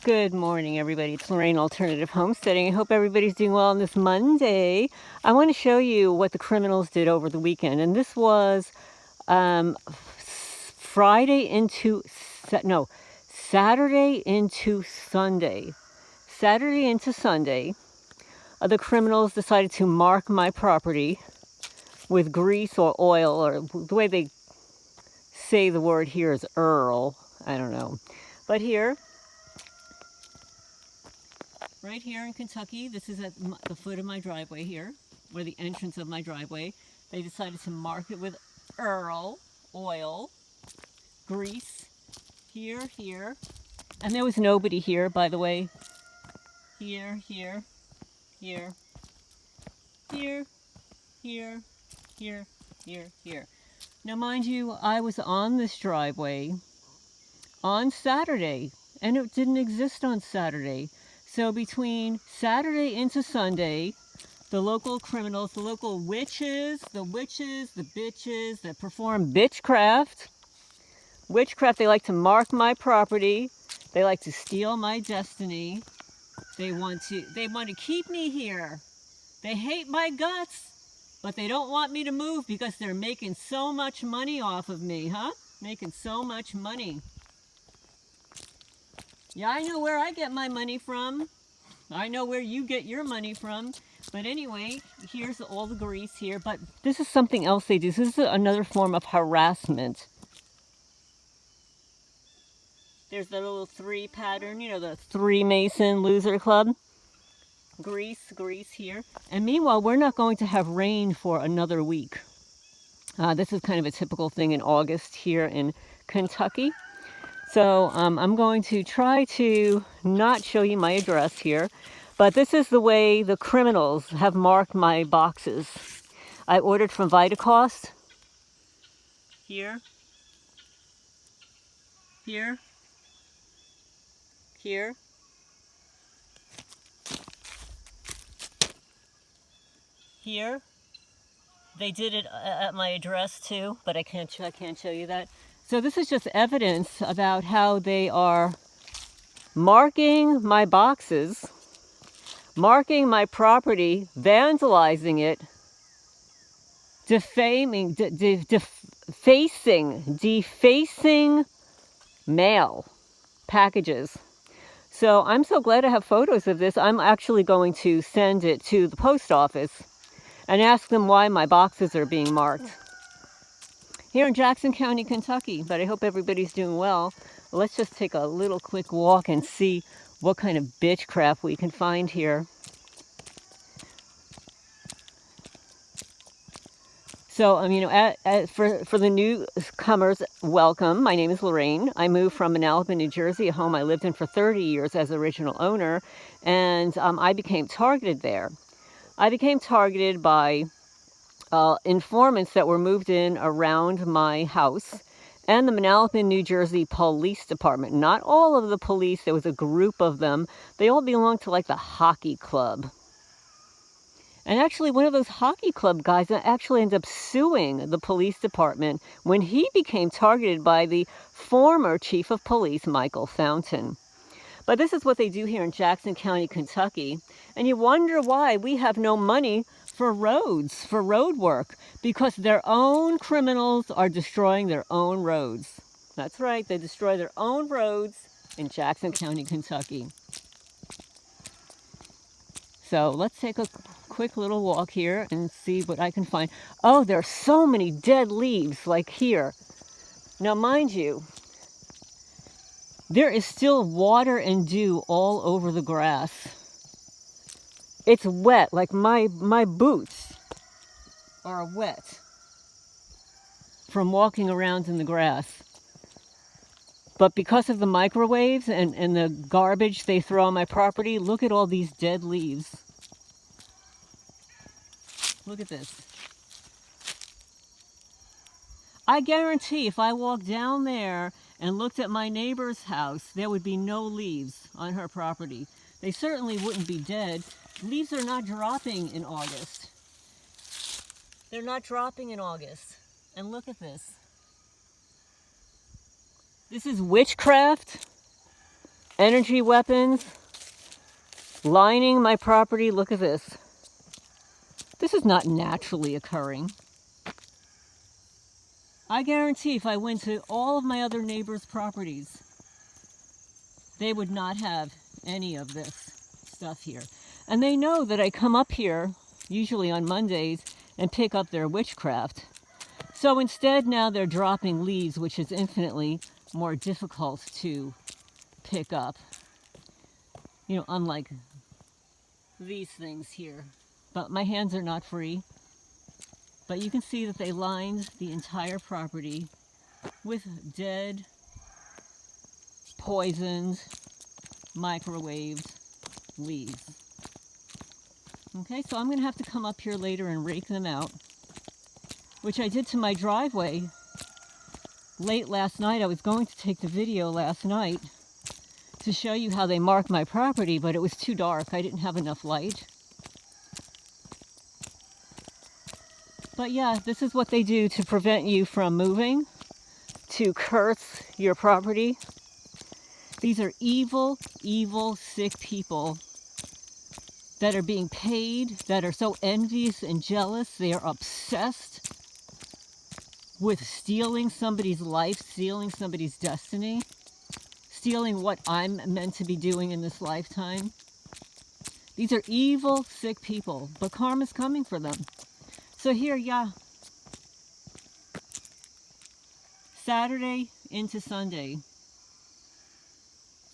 Good morning, everybody. It's Lorraine Alternative Homesteading. I hope everybody's doing well on this Monday. I want to show you what the criminals did over the weekend. And this was Saturday into Sunday. Saturday into Sunday, the criminals decided to mark my property with grease or oil, or the way they say the word here is Earl. I don't know. But here, right here in Kentucky, this is at the foot of my driveway here, or the entrance of my driveway. They decided to mark it with Earl oil, grease, here, and there was nobody here, by the way. Here, here, here, here, here, here, here, here. Now, mind you, I was on this driveway on Saturday, and it didn't exist on Saturday. So between Saturday into Sunday, the local criminals, the local witches, the bitches that perform witchcraft, they like to mark my property. They like to steal my destiny. They want to keep me here. They hate my guts, but they don't want me to move because they're making so much money off of me, huh? Making so much money. Yeah, I know where I get my money from. I know where you get your money from. But anyway, here's all the grease here. But this is something else they do. This is another form of harassment. There's the little 3 pattern, you know, the 3 Mason loser club. Grease here. And meanwhile, we're not going to have rain for another week. This is kind of a typical thing in August here in Kentucky. So I'm going to try to not show you my address here, but this is the way the criminals have marked my boxes. I ordered from Vitacost. Here, here, here, here. They did it at my address too, but I can't show you that. So this is just evidence about how they are marking my boxes, marking my property, vandalizing it, defaming, defacing mail packages. So I'm so glad to have photos of this. I'm actually going to send it to the post office and ask them why my boxes are being marked. Here in Jackson County, Kentucky, but I hope everybody's doing well. Let's just take a little quick walk and see what kind of bitchcraft we can find here. So, for the newcomers, welcome. My name is Lorraine. I moved from Manalapan, New Jersey, a home I lived in for 30 years as original owner, and I became targeted there. I became targeted by informants that were moved in around my house and the Manalapan, New Jersey Police Department. Not all of the police, there was a group of them. They all belonged to like the hockey club. And actually, one of those hockey club guys actually ended up suing the police department when he became targeted by the former chief of police, Michael Fountain. But this is what they do here in Jackson County, Kentucky. And you wonder why we have no money for roads, for road work, because their own criminals are destroying their own roads. That's right, they destroy their own roads in Jackson County, Kentucky. So let's take a quick little walk here and see what I can find. Oh, there are so many dead leaves, like here. Now, mind you, there is still water and dew all over the grass. It's wet, like my boots are wet from walking around in the grass. But because of the microwaves and the garbage they throw on my property, look at all these dead leaves. Look at this. I guarantee if I walked down there and looked at my neighbor's house, there would be no leaves on her property. They certainly wouldn't be dead. Leaves are not dropping in August. They're not dropping in August. And look at this. This is witchcraft. energy weapons lining my property. Look at this. This is not naturally occurring. I guarantee if I went to all of my other neighbors' properties, they would not have any of this stuff here. And they know that I come up here, usually on Mondays, and pick up their witchcraft. So instead now they're dropping leaves, which is infinitely more difficult to pick up. You know, unlike these things here. But my hands are not free. But you can see that they lined the entire property with dead, poisoned, microwaved leaves. Okay, so I'm going to have to come up here later and rake them out, which I did to my driveway late last night. I was going to take the video last night to show you how they mark my property, but it was too dark. I didn't have enough light. But yeah, this is what they do to prevent you from moving, to curse your property. These are evil, evil, sick people that are being paid, that are so envious and jealous. They are obsessed with stealing somebody's life, stealing somebody's destiny, stealing what I'm meant to be doing in this lifetime. These are evil, sick people, but karma's coming for them. So here, yeah, Saturday into Sunday.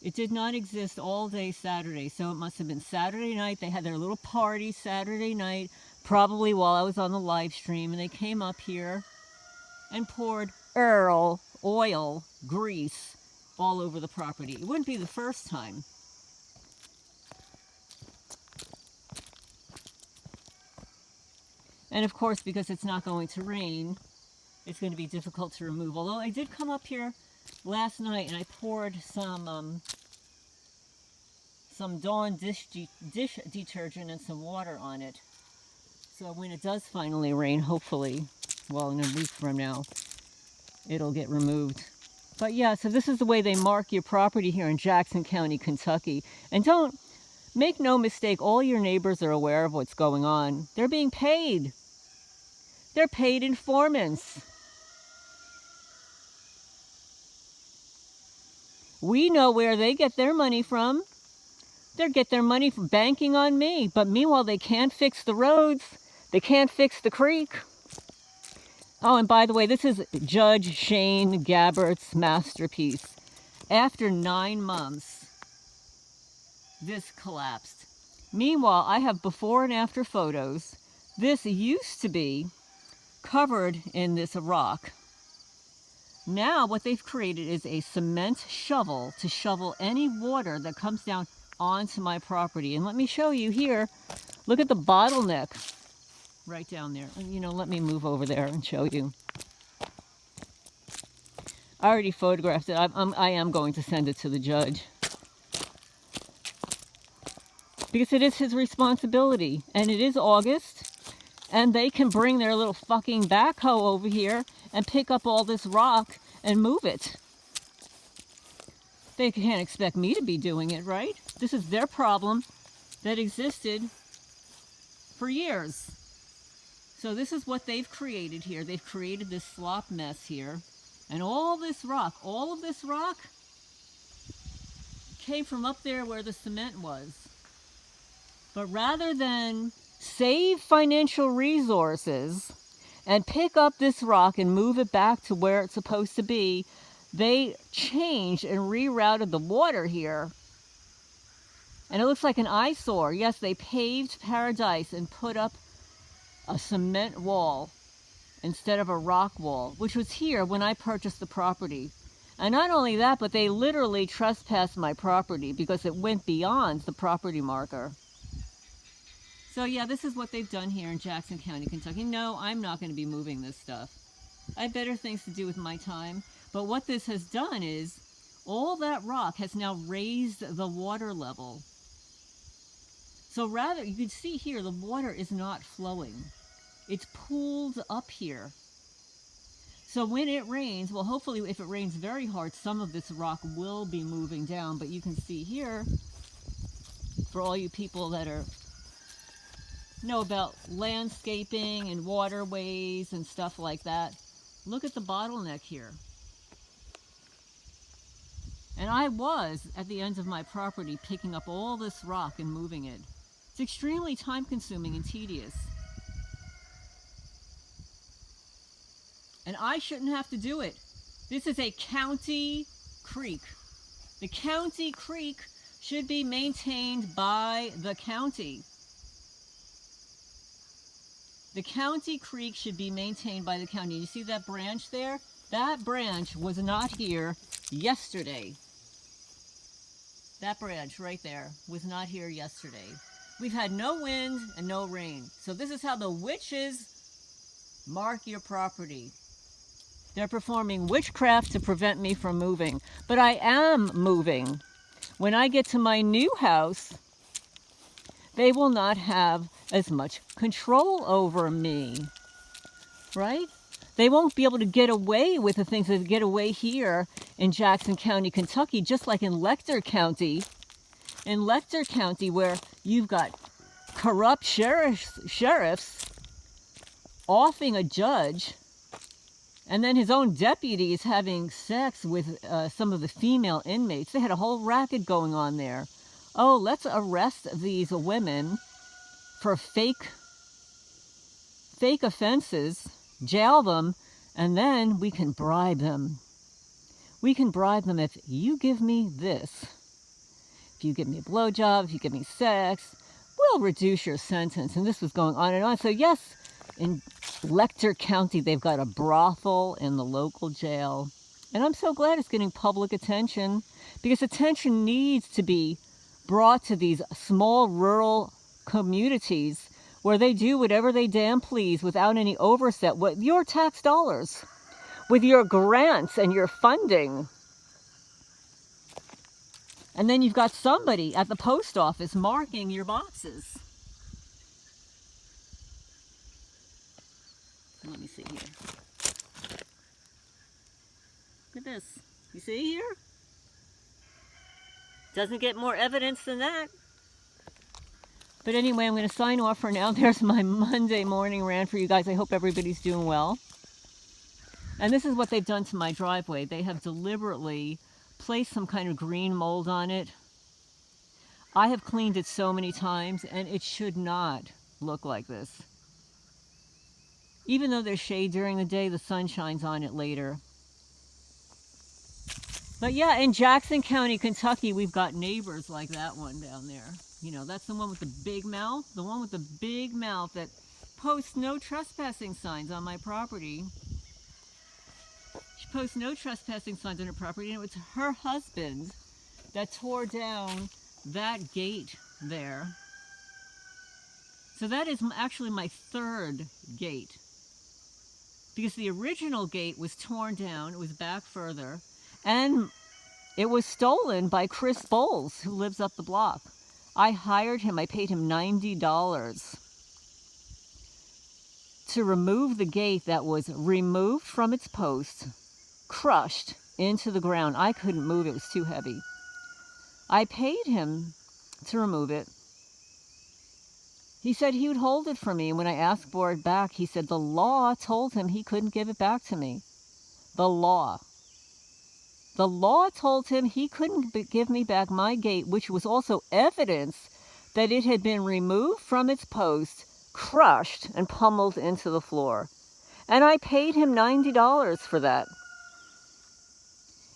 It did not exist all day Saturday, so it must have been Saturday night. They had their little party Saturday night, probably while I was on the live stream, and they came up here and poured oil, grease, all over the property. It wouldn't be the first time. And of course, because it's not going to rain, it's going to be difficult to remove. Although I did come up here last night and I poured some Dawn dish detergent and some water on it. So when it does finally rain, hopefully, well, in a week from now, it'll get removed. But yeah, so this is the way they mark your property here in Jackson County, Kentucky. And don't make no mistake, all your neighbors are aware of what's going on. They're being paid. They're paid informants. We know where they get their money from. They get their money from banking on me. But meanwhile, they can't fix the roads. They can't fix the creek. Oh, and by the way, this is Judge Shane Gabbert's masterpiece. After 9 months, this collapsed. Meanwhile, I have before and after photos. This used to be covered in this rock. Now what they've created is a cement shovel to shovel any water that comes down onto my property. And let me show you here. Look at the bottleneck right down there. You know, let me move over there and show you. I already photographed it. I am going to send it to the judge, because it is his responsibility. And it is August, and they can bring their little fucking backhoe over here and pick up all this rock and move it. They can't expect me to be doing it, right? This is their problem that existed for years. So this is what they've created here. They've created this slop mess here. And all this rock, all of this rock came from up there where the cement was. But rather than save financial resources and pick up this rock and move it back to where it's supposed to be, they changed and rerouted the water here. And it looks like an eyesore. Yes, they paved paradise and put up a cement wall instead of a rock wall, which was here when I purchased the property. And not only that, but they literally trespassed my property because it went beyond the property marker. So yeah, this is what they've done here in Jackson County, Kentucky. No, I'm not going to be moving this stuff. I have better things to do with my time. But what this has done is, all that rock has now raised the water level. So rather, you can see here, the water is not flowing. It's pooled up here. So when it rains, well, hopefully if it rains very hard, some of this rock will be moving down. But you can see here, for all you people that know about landscaping and waterways and stuff like that, look at the bottleneck here. And I was at the ends of my property picking up all this rock and moving it. It's extremely time consuming and tedious. And I shouldn't have to do it. This is a county creek. The county creek should be maintained by the county. The county creek should be maintained by the county. You see that branch there? That branch was not here yesterday. That branch right there was not here yesterday. We've had no wind and no rain. So this is how the witches mark your property. They're performing witchcraft to prevent me from moving. But I am moving. When I get to my new house, they will not have as much control over me, right? They won't be able to get away with the things that get away here in Jackson County, Kentucky, just like in Lecter County. In Lecter County, where you've got corrupt sheriffs offing a judge, and then his own deputies having sex with some of the female inmates. They had a whole racket going on there. Oh, let's arrest these women for fake offenses, jail them, and then we can bribe them. We can bribe them if you give me this. If you give me a blowjob, if you give me sex, we'll reduce your sentence. And this was going on and on. So yes, in Lecter County, they've got a brothel in the local jail. And I'm so glad it's getting public attention, because attention needs to be brought to these small rural communities where they do whatever they damn please without any oversight with your tax dollars, with your grants and your funding. And then you've got somebody at the post office marking your boxes. Let me see here. Look at this. You see here? Doesn't get more evidence than that. But anyway, I'm going to sign off for now. There's my Monday morning rant for you guys. I hope everybody's doing well. And this is what they've done to my driveway. They have deliberately placed some kind of green mold on it. I have cleaned it so many times, and it should not look like this. Even though there's shade during the day, the sun shines on it later. But yeah, in Jackson County, Kentucky, we've got neighbors like that one down there. You know, that's the one with the big mouth. The one with the big mouth that posts no trespassing signs on my property. She posts no trespassing signs on her property, and it was her husband that tore down that gate there. So that is actually my third gate. Because the original gate was torn down, it was back further, and it was stolen by Chris Bowles, who lives up the block. I hired him, I paid him $90 to remove the gate that was removed from its post, crushed into the ground. I couldn't move, it was too heavy. I paid him to remove it. He said he would hold it for me, and when I asked for it back, he said the law told him he couldn't give it back to me. The law. The law told him he couldn't give me back my gate, which was also evidence that it had been removed from its post, crushed, and pummeled into the floor. And I paid him $90 for that.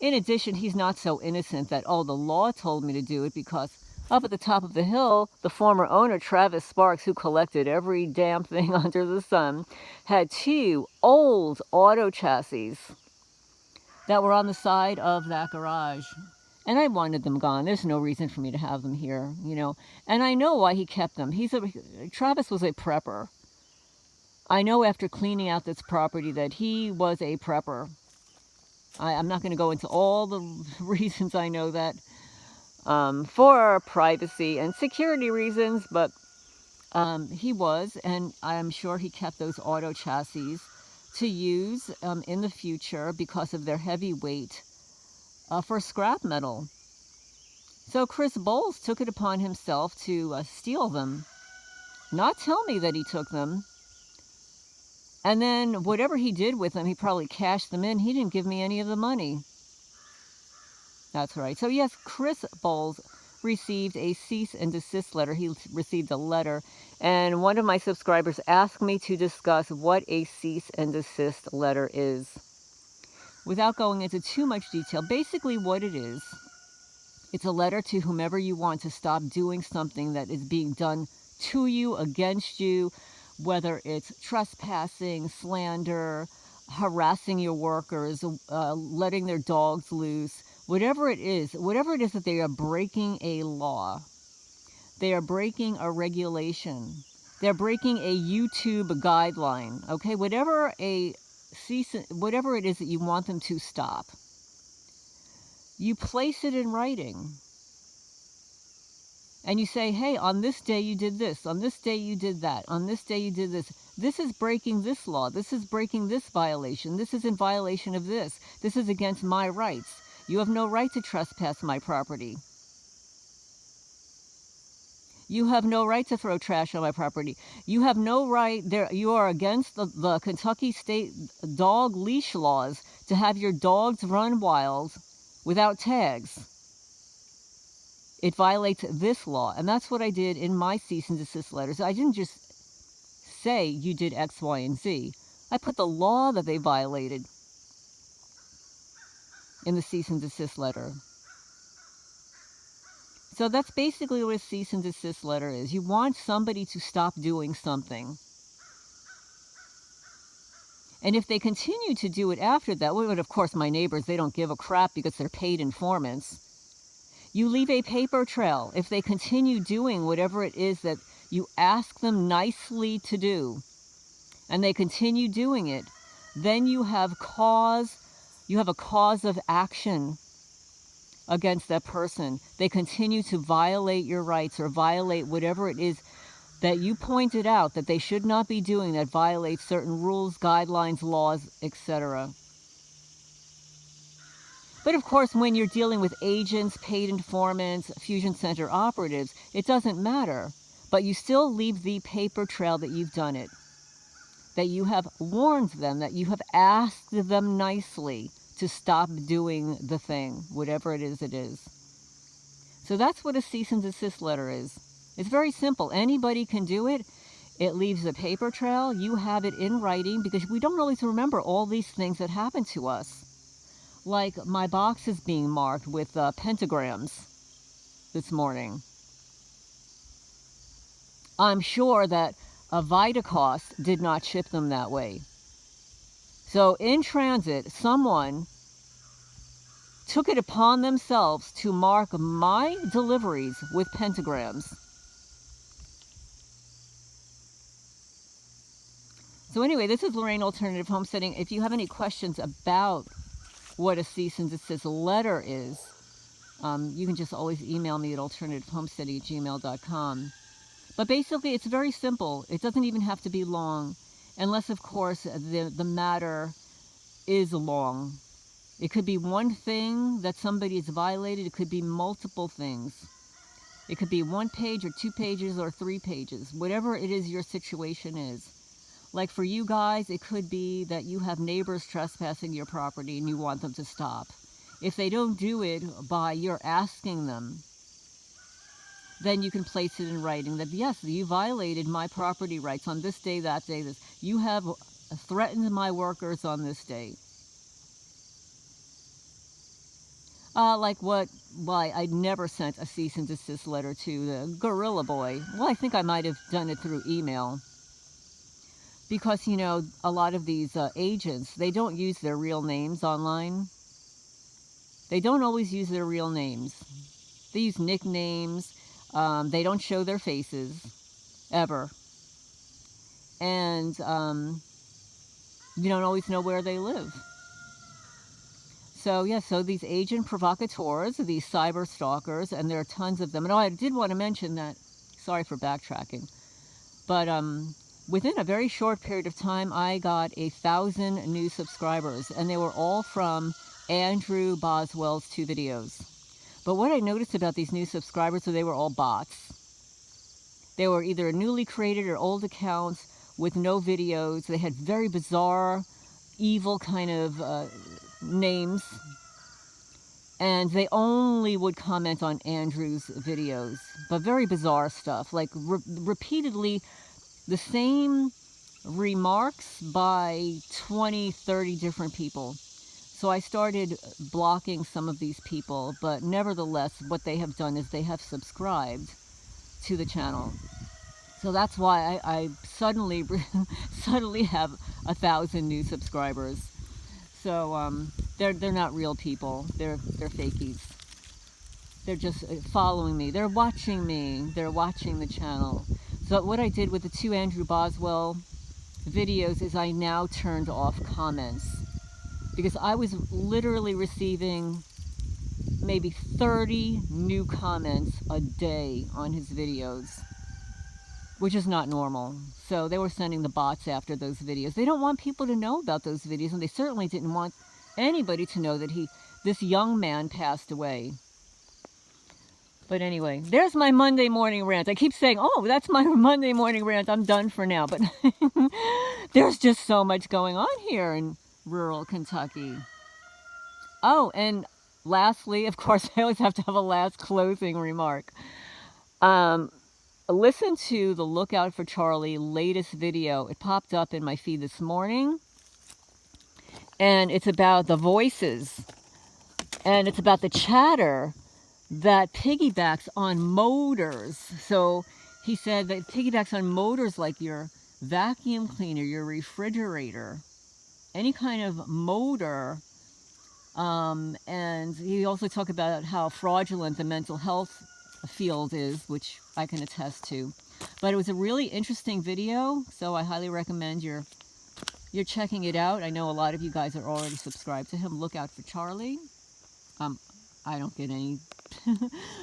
In addition, he's not so innocent that, oh, the law told me to do it, because up at the top of the hill, the former owner, Travis Sparks, who collected every damn thing under the sun, had 2 old auto chassis that were on the side of that garage. And I wanted them gone. There's no reason for me to have them here, you know. And I know why he kept them. Travis was a prepper. I know after cleaning out this property that he was a prepper. I'm not going to go into all the reasons I know that for privacy and security reasons, but he was, and I'm sure he kept those auto chassis to use in the future because of their heavy weight for scrap metal. So Chris Bowles took it upon himself to steal them, not tell me that he took them. And then whatever he did with them, he probably cashed them in. He didn't give me any of the money. That's right. So yes, Chris Bowles received a cease and desist letter. He received a letter. And one of my subscribers asked me to discuss what a cease and desist letter is. Without going into too much detail, basically what it is, it's a letter to whomever you want to stop doing something that is being done to you, against you, whether it's trespassing, slander, harassing your workers, letting their dogs loose, whatever it is that they are breaking a law, they are breaking a regulation, they're breaking a YouTube guideline, okay? Whatever it is that you want them to stop, you place it in writing. And you say, hey, on this day you did this, on this day you did that, on this day you did this. This is breaking this law. This is breaking this violation. This is in violation of this. This is against my rights. You have no right to trespass my property. You have no right to throw trash on my property. You have no right, you are against the Kentucky state dog leash laws to have your dogs run wild without tags. It violates this law. And that's what I did in my cease and desist letters. I didn't just say you did X, Y, and Z. I put the law that they violated in the cease and desist letter. So that's basically what a cease and desist letter is. You want somebody to stop doing something. And if they continue to do it after that, well, of course my neighbors, they don't give a crap because they're paid informants. You leave a paper trail. If they continue doing whatever it is that you ask them nicely to do, and they continue doing it, then you have a cause of action against that person. They continue to violate your rights or violate whatever it is that you pointed out that they should not be doing, that violates certain rules, guidelines, laws, etc. But of course, when you're dealing with agents, paid informants, fusion center operatives, it doesn't matter. But you still leave the paper trail that you've done it, that you have warned them, that you have asked them nicely to stop doing the thing, whatever it is it is. So that's what a cease and desist letter is. It's very simple. Anybody can do it. It leaves a paper trail. You have it in writing, because we don't always remember all these things that happen to us. Like my box is being marked with pentagrams this morning. I'm sure that a Vitacost did not ship them that way. So in transit, someone took it upon themselves to mark my deliveries with pentagrams. So anyway, this is Lorraine Alternative Homesteading. If you have any questions about what a cease and desist letter is, you can just always email me at alternativehomesteading@gmail.com. But basically, it's very simple. It doesn't even have to be long, unless, of course, the matter is long. It could be one thing that somebody has violated. It could be multiple things. It could be 1 page or 2 pages or 3 pages, whatever it is your situation is. Like for you guys, it could be that you have neighbors trespassing your property and you want them to stop. If they don't do it by your asking them, then you can place it in writing that, yes, you violated my property rights on this day, that day, this. You have threatened my workers on this day. I never sent a cease and desist letter to the Gorilla Boy. Well, I think I might have done it through email. Because, you know, a lot of these agents, they don't use their real names online. They don't always use their real names. They use nicknames. They don't show their faces, ever. And you don't always know where they live. So, yeah, so these agent provocateurs, these cyber stalkers, and there are tons of them. And I did want to mention that, sorry for backtracking, but within a very short period of time, I got 1,000 new subscribers, and they were all from Andrew Boswell's 2 videos. But what I noticed about these new subscribers was they were all bots. They were either newly created or old accounts with no videos. They had very bizarre, evil kind of names. And they only would comment on Andrew's videos. But very bizarre stuff. Like repeatedly the same remarks by 20, 30 different people. So I started blocking some of these people. But nevertheless, what they have done is they have subscribed to the channel. So that's why I suddenly have 1,000 new subscribers. So they're not real people. They're fakies. They're just following me. They're watching me. They're watching the channel. So what I did with the 2 Andrew Boswell videos is I now turned off comments, because I was literally receiving maybe 30 new comments a day on his videos, which is not normal. So they were sending the bots after those videos. They don't want people to know about those videos, and they certainly didn't want anybody to know that this young man passed away. But anyway, there's my Monday morning rant. I keep saying, oh, that's my Monday morning rant. I'm done for now. But there's just so much going on here in rural Kentucky. Oh, and lastly, of course, I always have to have a last closing remark. Listen to the Look Out for Charlie latest video. It popped up in my feed this morning. And it's about the voices. And it's about the chatter that piggybacks on motors. So he said that piggybacks on motors like your vacuum cleaner, your refrigerator, any kind of motor. And he also talked about how fraudulent the mental health field is, which I can attest to. But it was a really interesting video, so I highly recommend you're checking it out. I know a lot of you guys are already subscribed to him. Look Out for Charlie. I don't get any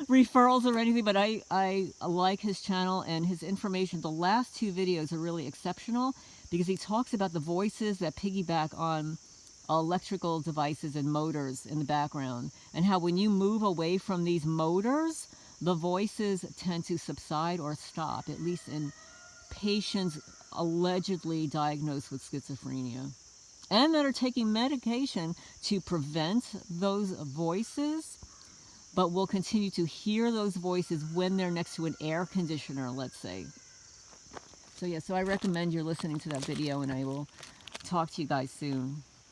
referrals or anything, but I like his channel and his information. The last 2 videos are really exceptional because he talks about the voices that piggyback on electrical devices and motors in the background, and how when you move away from these motors, the voices tend to subside or stop, at least in patients allegedly diagnosed with schizophrenia, and that are taking medication to prevent those voices, but will continue to hear those voices when they're next to an air conditioner, let's say. So yeah, so I recommend you're listening to that video, and I will talk to you guys soon.